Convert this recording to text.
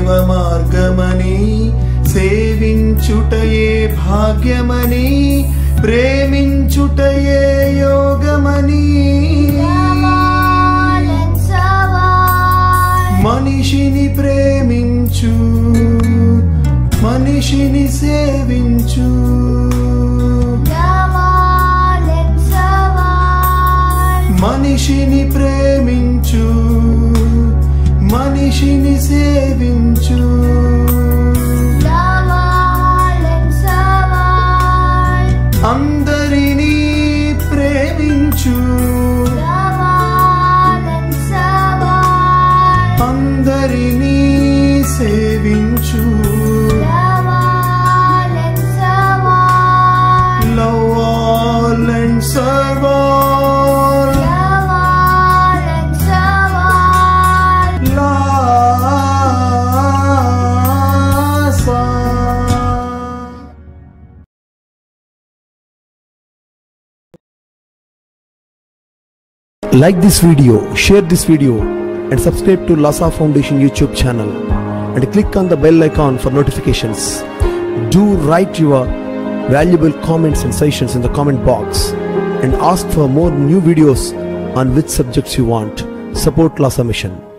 దైవ మార్గమని సేవించుటయే భాగ్యమని ప్రేమించుటయే యోగమని మనిషిని ప్రేమించు మనిషిని సేవించు మనిషిని ప్రేమించు మనిషిని సేవించు అందరినీ ప్రేమించు అందరినీ సేవించు Love all and serve all. Like this video, share this video and subscribe to Lhasa Foundation YouTube channel and click on the bell icon for notifications. Do write your valuable comments and suggestions in the comment box and ask for more new videos on which subjects you want. Support Lhasa Mission.